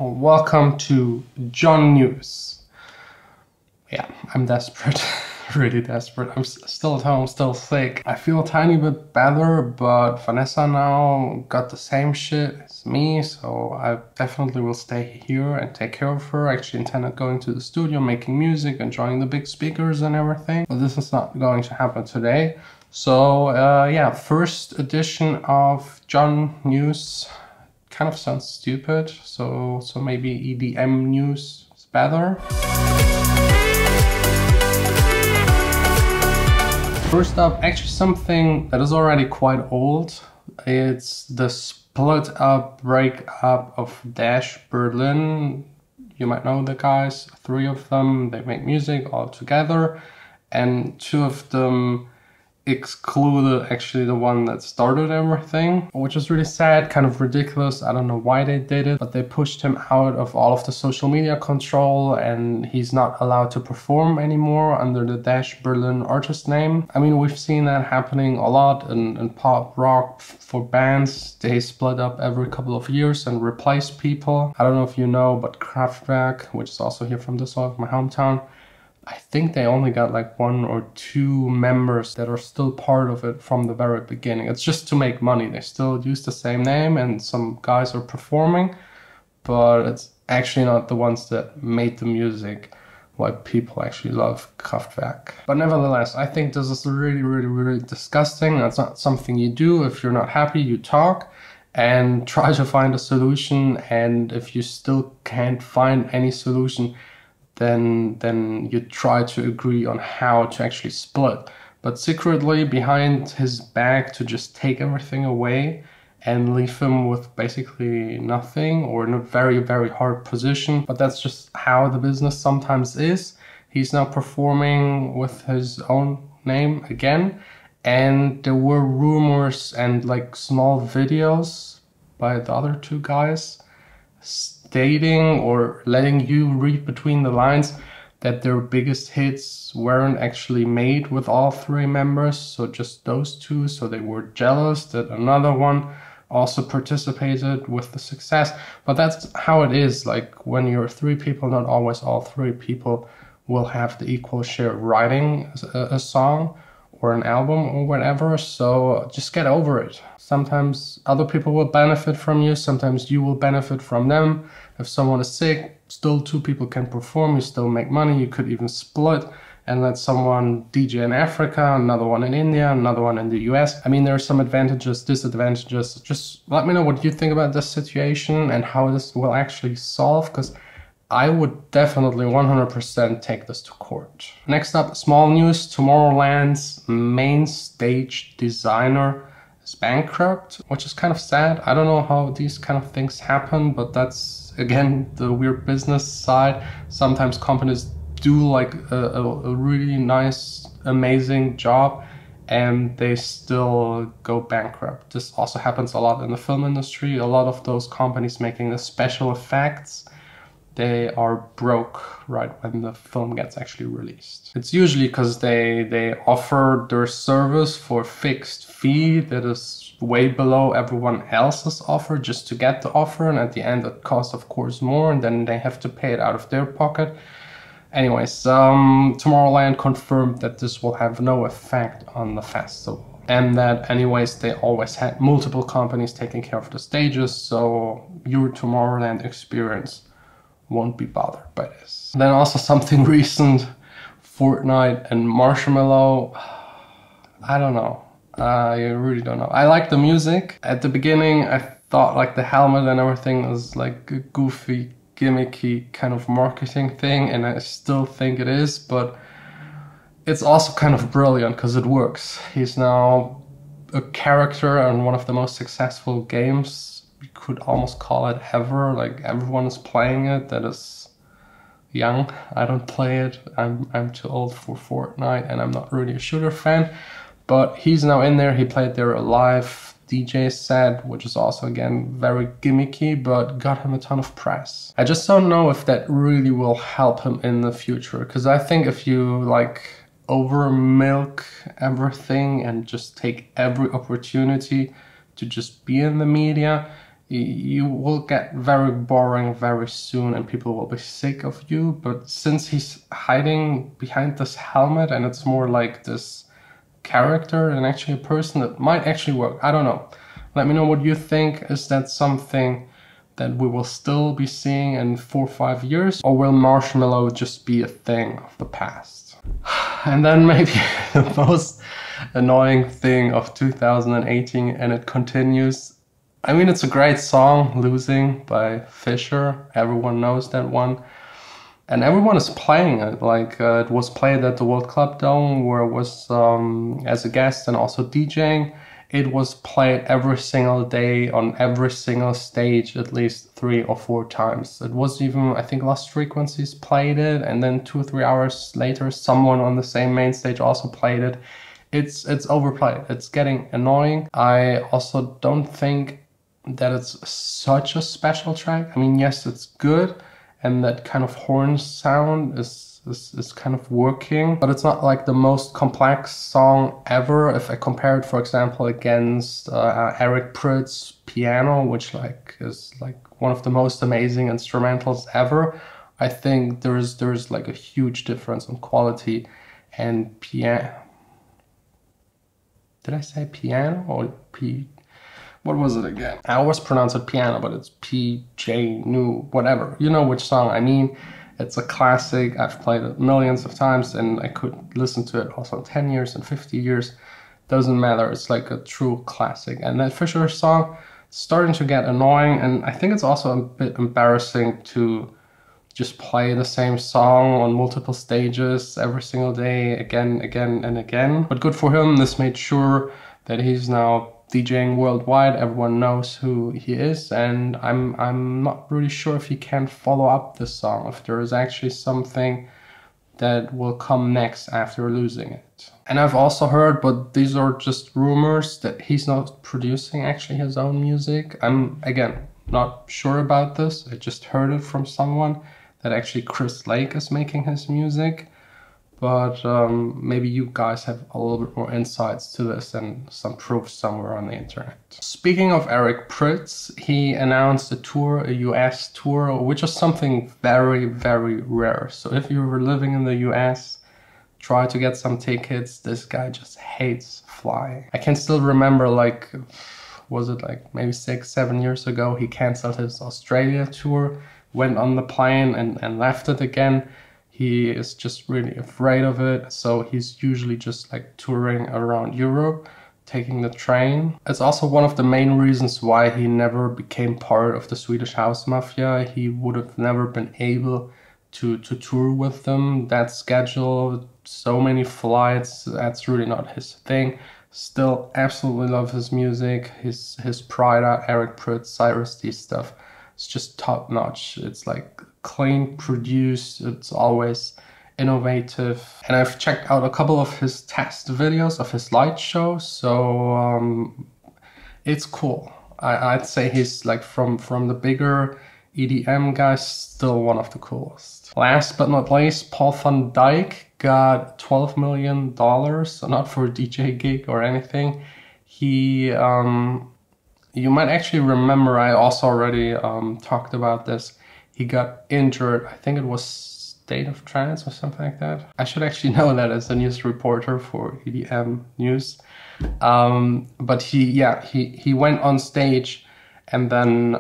welcome to Jon News. Yeah, I'm desperate, really desperate. I'm still at home, still sick. I feel a tiny bit better, but Vanessa now got the same shit as me, so I definitely will stay here and take care of her. I actually intended going to the studio, making music, enjoying the big speakers and everything, but this is not going to happen today. So yeah, first edition of Jon News. Kind of sounds stupid, so maybe EDM news is better. First up, actually something that is already quite old. It's the split up, break up of Dash Berlin. You might know the guys, 3 of them, they make music all together, and 2 of them excluded actually the one that started everything, which is really sad, kind of ridiculous. I don't know why they did it, but they pushed him out of all of the social media control and he's not allowed to perform anymore under the Dash Berlin artist name. I mean, we've seen that happening a lot in pop rock for bands. They split up every couple of years and replace people. I don't know if you know, but Kraftwerk, which is also here from this side of my hometown, I think they only got like 1 or 2 members that are still part of it from the very beginning. It's just to make money. They still use the same name and some guys are performing, but it's actually not the ones that made the music, why people actually love Kraftwerk. But nevertheless, I think this is really disgusting. That's not something you do. If you're not happy, you talk and try to find a solution. And if you still can't find any solution, then you try to agree on how to actually split. But secretly behind his back to just take everything away and leave him with basically nothing or in a very hard position. But that's just how the business sometimes is. He's now performing with his own name again, and there were rumors and like small videos by the other 2 guys stating or letting you read between the lines that their biggest hits weren't actually made with all 3 members, so just those 2. So they were jealous that another one also participated with the success. But that's how it is. Like when you're 3 people, not always all 3 people will have the equal share writing a song or an album or whatever, so just get over it. Sometimes other people will benefit from you, sometimes you will benefit from them. If someone is sick, still 2 people can perform, you still make money. You could even split and let someone DJ in Africa, another one in India, another one in the US. I mean, there are some advantages, disadvantages. Just let me know what you think about this situation and how this will actually solve, because I would definitely 100% take this to court. Next up, small news. Tomorrowland's main stage designer is bankrupt, which is kind of sad. I don't know how these kind of things happen, but that's, again, the weird business side. Sometimes companies do like a really nice, amazing job and they still go bankrupt. This also happens a lot in the film industry. A lot of those companies making the special effects, they are broke right when the film gets actually released. It's usually because they offer their service for a fixed fee that is way below everyone else's offer just to get the offer, and at the end it costs of course more and then they have to pay it out of their pocket. Anyways, Tomorrowland confirmed that this will have no effect on the festival, and that anyways they always had multiple companies taking care of the stages, so your Tomorrowland experience won't be bothered by this. Then also something recent, Fortnite and Marshmallow. I don't know. I really don't know. I like the music. At the beginning, I thought like the helmet and everything was like a goofy, gimmicky kind of marketing thing, and I still think it is, but it's also kind of brilliant because it works. He's now a character in one of the most successful games, you could almost call it ever. Like everyone is playing it that is young. I don't play it. I'm too old for Fortnite and I'm not really a shooter fan. But he's now in there. He played there a live DJ set, which is also again very gimmicky, but got him a ton of press. I just don't know if that really will help him in the future, because I think if you like over milk everything and just take every opportunity to just be in the media, you will get very boring very soon and people will be sick of you. But since he's hiding behind this helmet and it's more like this character and actually a person, that might actually work. I don't know. Let me know what you think. Is that something that we will still be seeing in 4 or 5 years, or will Marshmallow just be a thing of the past? And then maybe the most annoying thing of 2018, and it continues. I mean, it's a great song, Losing by Fisher. Everyone knows that one. And everyone is playing it. Like, it was played at the World Club Dome, where it was as a guest and also DJing. It was played every single day on every single stage, at least 3 or 4 times. It was even, I think, Lost Frequencies played it, and then 2 or 3 hours later, someone on the same main stage also played it. It's overplayed. It's getting annoying. I also don't think that it's such a special track. I mean, yes, it's good, and that kind of horn sound is kind of working, but it's not like the most complex song ever. If I compare it, for example, against Eric Prydz Piano, which like is like one of the most amazing instrumentals ever, I think there's like a huge difference in quality. And piano, did I say piano or P? What was it again? I always pronounce it piano, but it's PJ New, whatever. You know which song I mean. It's a classic. I've played it millions of times, and I could listen to it also in 10 years and 50 years. Doesn't matter. It's like a true classic. And that Fisher song is starting to get annoying, and I think it's also a bit embarrassing to just play the same song on multiple stages every single day, again and again. But good for him. This made sure that he's now DJing worldwide. Everyone knows who he is, and I'm not really sure if he can follow up this song, if there is actually something that will come next after Losing It. And I've also heard, but these are just rumors, that he's not producing actually his own music. I'm, again, not sure about this. I just heard it from someone that actually Chris Lake is making his music. But maybe you guys have a little bit more insights to this and some proof somewhere on the internet. Speaking of Eric Prydz, he announced a tour, a US tour, which is something very, very rare. So if you were living in the US, try to get some tickets. This guy just hates flying. I can still remember, like, was it like maybe 6, 7 years ago, he canceled his Australia tour, went on the plane and left it again. He is just really afraid of it, so he's usually just like touring around Europe, taking the train. It's also one of the main reasons why he never became part of the Swedish House Mafia. He would have never been able to tour with them. That schedule, so many flights, that's really not his thing. Still absolutely love his music, his Prida, Eric Prydz, Cyrus D stuff. It's just top notch. It's like clean produced, it's always innovative. And I've checked out a couple of his test videos of his light show, so it's cool. I'd say he's like from the bigger EDM guys, still one of the coolest. Last but not least, Paul van Dyk got $12 million, so not for a DJ gig or anything. He you might actually remember, I also already talked about this. He got injured, I think it was State of Trance or something like that. I should actually know that as a news reporter for EDM news. But he went on stage and then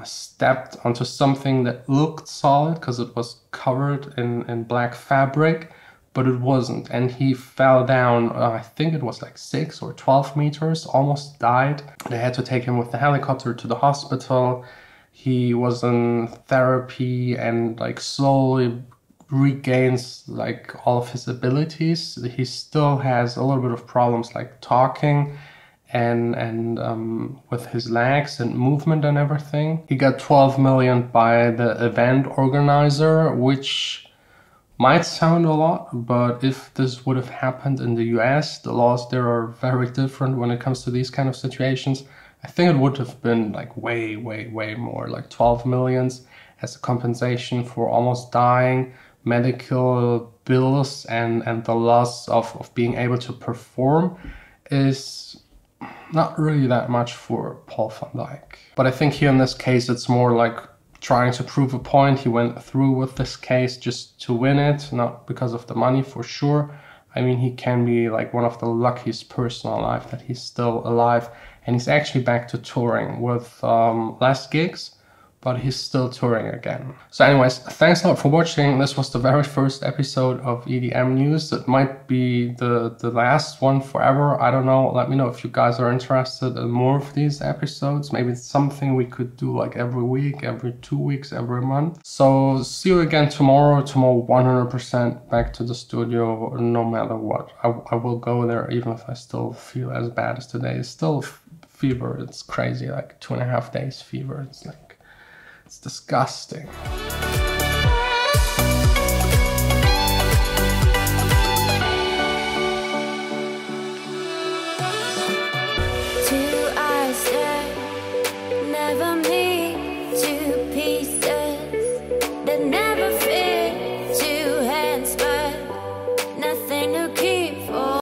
stepped onto something that looked solid because it was covered in black fabric, but it wasn't. And he fell down, I think it was like 6 or 12 meters, almost died. They had to take him with the helicopter to the hospital. He was in therapy and like slowly regains like all of his abilities. He still has a little bit of problems like talking and with his legs and movement and everything. He got 12 million by the event organizer, which might sound a lot, but if this would have happened in the US, the laws there are very different when it comes to these kind of situations. I think it would have been like way more, like 12 millions as a compensation for almost dying, medical bills, and the loss of being able to perform is not really that much for Paul van Dyk. But I think here in this case, it's more like trying to prove a point. He went through with this case just to win it, not because of the money for sure. I mean, he can be like one of the luckiest person alive that he's still alive, and he's actually back to touring with less gigs, but he's still touring again. So anyways, thanks a lot for watching. This was the very first episode of EDM news. It might be the last one forever. I don't know. Let me know if you guys are interested in more of these episodes. Maybe it's something we could do like every week, every 2 weeks, every month. So see you again tomorrow. Tomorrow 100% back to the studio no matter what. I will go there even if I still feel as bad as today. It's still fever. It's crazy, like 2.5 days fever. It's like, it's disgusting.